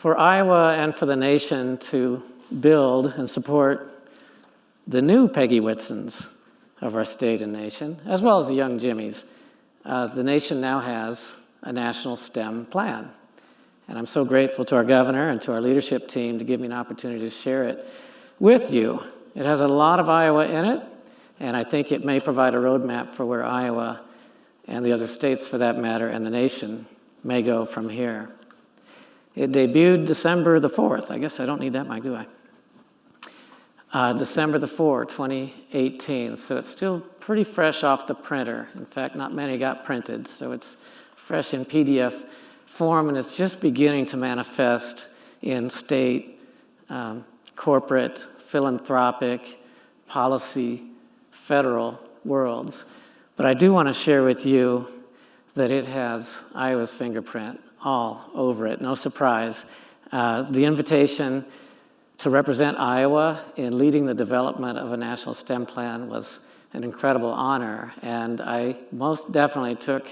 for Iowa and for the nation to build and support the new Peggy Whitsons of our state and nation, as well as the young Jimmies, the nation now has a national STEM plan. And I'm so grateful to our governor and to our leadership team to give me an opportunity to share it with you. It has a lot of Iowa in it, and I think it may provide a roadmap for where Iowa and the other states, for that matter, and the nation may go from here. It debuted December the 4th. I guess I don't need that mic, do I? December the 4th, 2018. So it's still pretty fresh off the printer. In fact, not many got printed, so it's fresh in PDF form, and it's just beginning to manifest in state, corporate, philanthropic, policy, federal worlds. But I do want to share with you that it has Iowa's fingerprint all over it, no surprise. The invitation to represent Iowa in leading the development of a national STEM plan was an incredible honor, and I most definitely took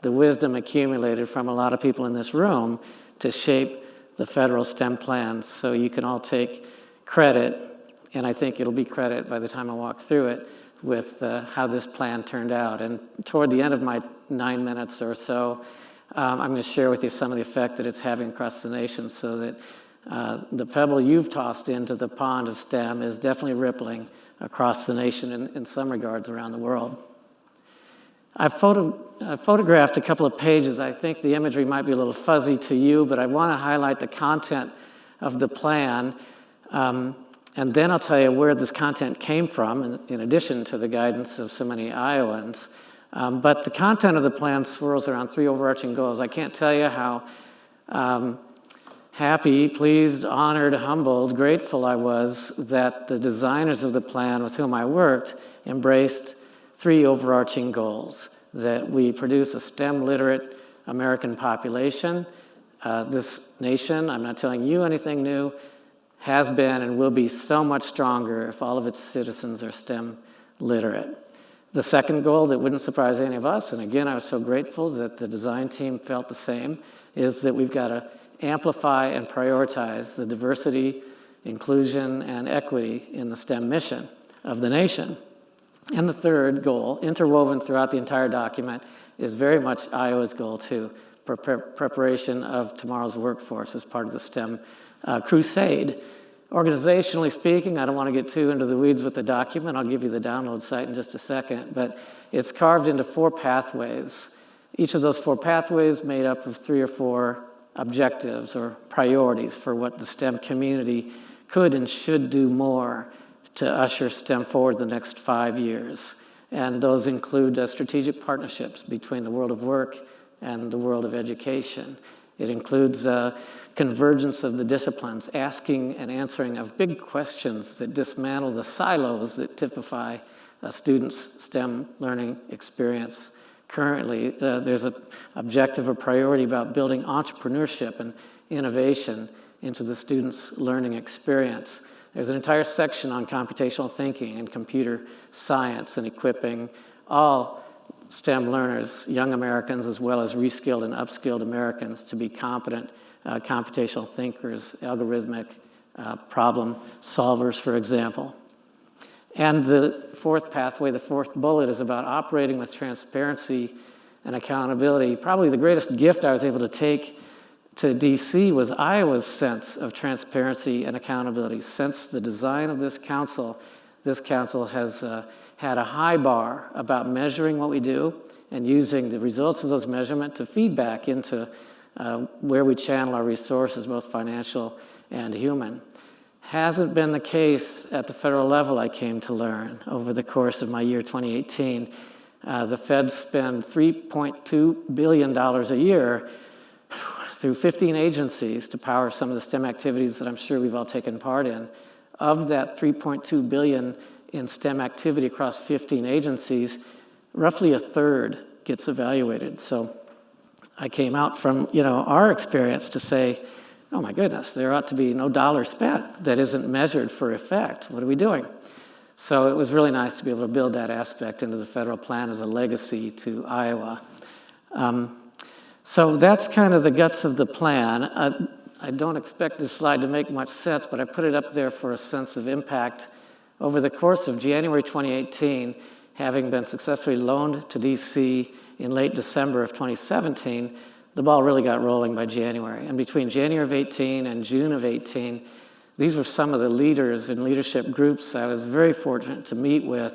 the wisdom accumulated from a lot of people in this room to shape the federal STEM plans, so you can all take credit, and I think it'll be credit by the time I walk through it, with how this plan turned out. And toward the end of my 9 minutes or so, I'm going to share with you some of the effect that it's having across the nation, so that the pebble you've tossed into the pond of STEM is definitely rippling across the nation in some regards around the world. I've photographed a couple of pages. I think the imagery might be a little fuzzy to you, but I want to highlight the content of the plan, and then I'll tell you where this content came from, in addition to the guidance of so many Iowans. But the content of the plan swirls around three overarching goals. I can't tell you how happy, pleased, honored, humbled, grateful I was that the designers of the plan with whom I worked embraced three overarching goals: that we produce a STEM literate American population. This nation, I'm not telling you anything new, has been and will be so much stronger if all of its citizens are STEM literate. The second goal that wouldn't surprise any of us, and again, I was so grateful that the design team felt the same, is that we've got to amplify and prioritize the diversity, inclusion, and equity in the STEM mission of the nation. And the third goal, interwoven throughout the entire document, is very much Iowa's goal too: preparation of tomorrow's workforce as part of the STEM crusade. Organizationally speaking, I don't want to get too into the weeds with the document. I'll give you the download site in just a second, but it's carved into 4 pathways. Each of those 4 pathways made up of 3 or 4 objectives or priorities for what the STEM community could and should do more to usher STEM forward the next 5 years. And those include strategic partnerships between the world of work and the world of education. It includes convergence of the disciplines, asking and answering of big questions that dismantle the silos that typify a student's STEM learning experience. Currently, there's an objective or priority about building entrepreneurship and innovation into the student's learning experience. There's an entire section on computational thinking and computer science and equipping all STEM learners, young Americans as well as reskilled and upskilled Americans, to be competent computational thinkers, algorithmic problem solvers, for example. And the 4th pathway, the 4th bullet, is about operating with transparency and accountability. Probably the greatest gift I was able to take to DC was Iowa's sense of transparency and accountability. Since the design of this council has had a high bar about measuring what we do and using the results of those measurements to feed back into where we channel our resources, both financial and human. Hasn't been the case at the federal level, I came to learn over the course of my year 2018. The feds spend $3.2 billion a year through 15 agencies to power some of the STEM activities that I'm sure we've all taken part in. Of that $3.2 billion in STEM activity across 15 agencies, roughly a third gets evaluated. So I came out from our experience to say, oh my goodness, there ought to be no dollar spent that isn't measured for effect. What are we doing? So it was really nice to be able to build that aspect into the federal plan as a legacy to Iowa. So that's kind of the guts of the plan. I don't expect this slide to make much sense, but I put it up there for a sense of impact. Over the course of January 2018, having been successfully loaned to DC in late December of 2017, the ball really got rolling by January. And between January of 18 and June of 18, these were some of the leaders and leadership groups I was very fortunate to meet with.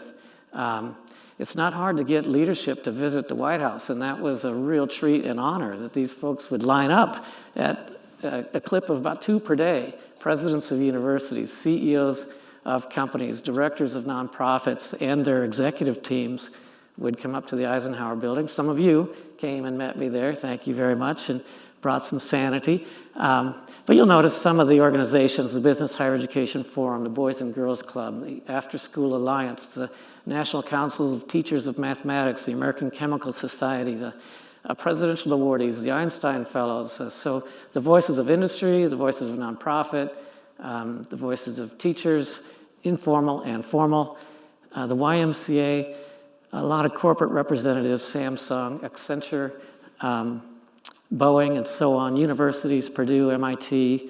It's not hard to get leadership to visit the White House, and that was a real treat and honor that these folks would line up at a clip of about 2 per day. Presidents of universities, CEOs of companies, directors of nonprofits, and their executive teams would come up to the Eisenhower building. Some of you came and met me there, thank you very much, and brought some sanity. But you'll notice some of the organizations, the Business Higher Education Forum, the Boys and Girls Club, the After School Alliance, the National Council of Teachers of Mathematics, the American Chemical Society, the presidential awardees, the Einstein Fellows. So the voices of industry, the voices of nonprofit, the voices of teachers, informal and formal, the YMCA, a lot of corporate representatives, Samsung, Accenture, Boeing, and so on, universities, Purdue, MIT,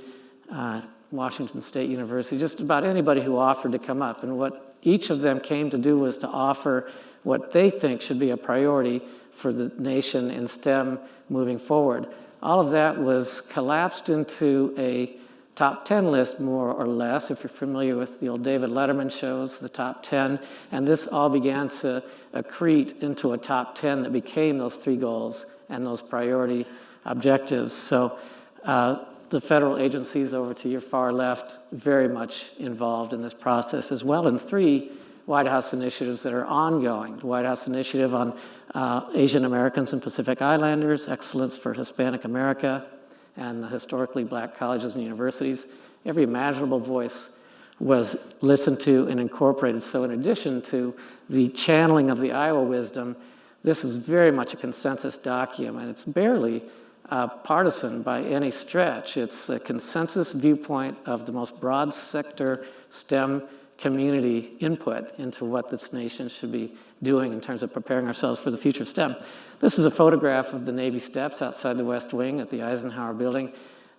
Washington State University, just about anybody who offered to come up. And what each of them came to do was to offer what they think should be a priority for the nation in STEM moving forward. All of that was collapsed into a top 10 list, more or less, if you're familiar with the old David Letterman shows, the top 10. And this all began to accrete into a top 10 that became those 3 goals and those priority objectives. So the federal agencies over to your far left, very much involved in this process as well, and 3 White House initiatives that are ongoing. The White House Initiative on Asian Americans and Pacific Islanders, Excellence for Hispanic America, and the historically black colleges and universities. Every imaginable voice was listened to and incorporated. So in addition to the channeling of the Iowa wisdom, this is very much a consensus document. It's barely partisan by any stretch. It's a consensus viewpoint of the most broad sector STEM community input into what this nation should be doing in terms of preparing ourselves for the future of STEM. This is a photograph of the Navy steps outside the West Wing at the Eisenhower building.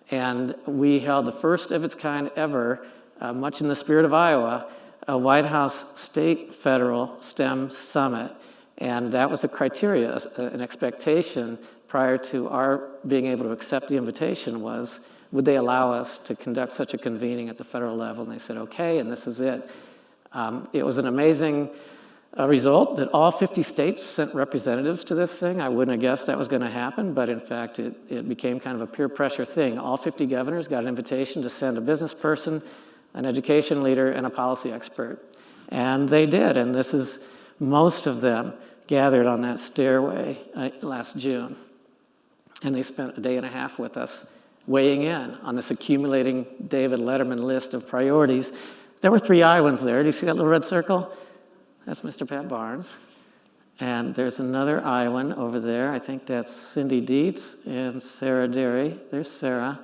And we held the first of its kind ever, much in the spirit of Iowa, a White House State Federal STEM Summit. And that was a criteria, an expectation prior to our being able to accept the invitation was, would they allow us to conduct such a convening at the federal level? And they said, okay, and this is it. It was an amazing result that all 50 states sent representatives to this thing. I wouldn't have guessed that was going to happen, but in fact, it became kind of a peer pressure thing. All 50 governors got an invitation to send a business person, an education leader, and a policy expert. And they did, and this is most of them gathered on that stairway last June. And they spent a day and a half with us weighing in on this accumulating David Letterman list of priorities. There were 3 Iowans there. Do you see that little red circle? That's Mr. Pat Barnes. And there's another Iowan over there. I think that's Cindy Dietz and Sarah Derry. There's Sarah.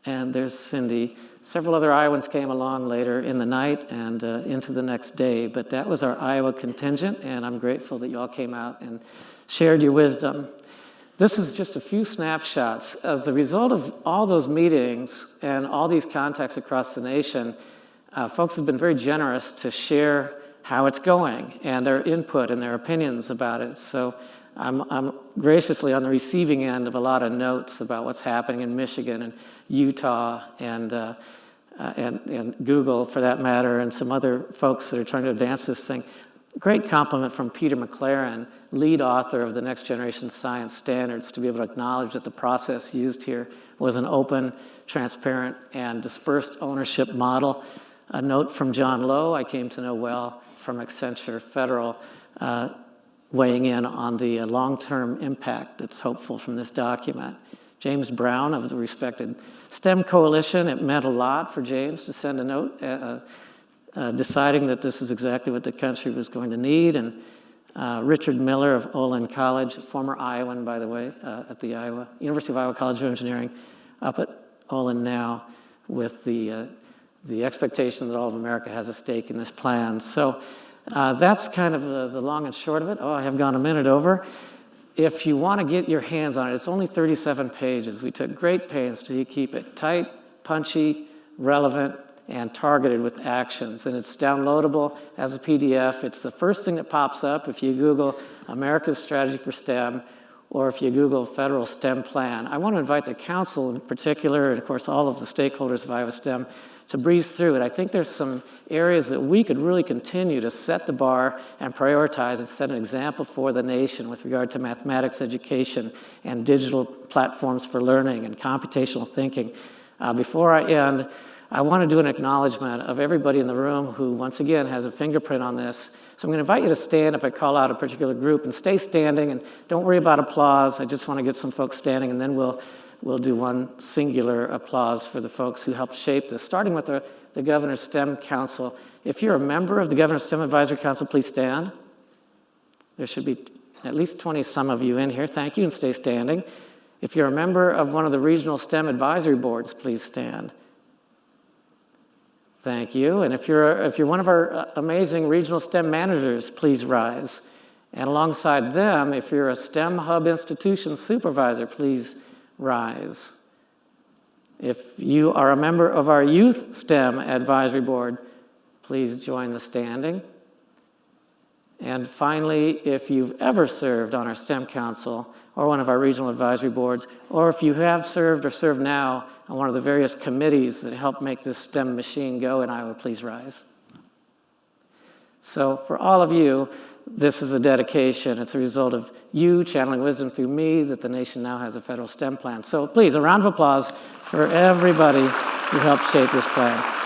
And there's Cindy. Several other Iowans came along later in the night and into the next day. But that was our Iowa contingent, and I'm grateful that you all came out and shared your wisdom. This is just a few snapshots. As a result of all those meetings and all these contacts across the nation, folks have been very generous to share how it's going and their input and their opinions about it. So I'm graciously on the receiving end of a lot of notes about what's happening in Michigan and Utah and Google, for that matter, and some other folks that are trying to advance this thing. Great compliment from Peter McLaren, lead author of the Next Generation Science Standards, to be able to acknowledge that the process used here was an open, transparent, and dispersed ownership model. A note from John Lowe, I came to know well from Accenture Federal, weighing in on the long-term impact that's hopeful from this document. James Brown of the respected STEM Coalition, it meant a lot for James to send a note deciding that this is exactly what the country was going to need. And Richard Miller of Olin College, former Iowan, by the way, at the University of Iowa College of Engineering, up at Olin now with the expectation that all of America has a stake in this plan. So that's kind of the long and short of it. Oh, I have gone a minute over. if you want to get your hands on it, it's only 37 pages. We took great pains to keep it tight, punchy, relevant, and targeted with actions. And it's downloadable as a PDF. It's the first thing that pops up if you Google America's Strategy for STEM, or if you Google Federal STEM Plan. I want to invite the council in particular, and of course all of the stakeholders of Iowa STEM, to breeze through it. I think there's some areas that we could really continue to set the bar and prioritize and set an example for the nation with regard to mathematics education and digital platforms for learning and computational thinking. Before I end, I want to do an acknowledgement of everybody in the room who, once again, has a fingerprint on this. So I'm going to invite you to stand if I call out a particular group, and stay standing, and don't worry about applause. I just want to get some folks standing, and then we'll do one singular applause for the folks who helped shape this, starting with the Governor's STEM Council. If you're a member of the Governor's STEM Advisory Council, please stand. There should be at least 20 some of you in here. Thank you, and stay standing. If you're a member of one of the regional STEM advisory boards, please stand. Thank you. And if you're one of our amazing regional STEM managers, please rise. And alongside them, if you're a STEM Hub institution supervisor, please rise. If you are a member of our Youth STEM Advisory Board, please join the standing. And finally, if you've ever served on our STEM Council or one of our regional advisory boards, or if you have served or serve now on one of the various committees that help make this STEM machine go in Iowa, please rise. So for all of you, this is a dedication. It's a result of you channeling wisdom through me that the nation now has a federal STEM plan. So please, a round of applause for everybody who helped shape this plan.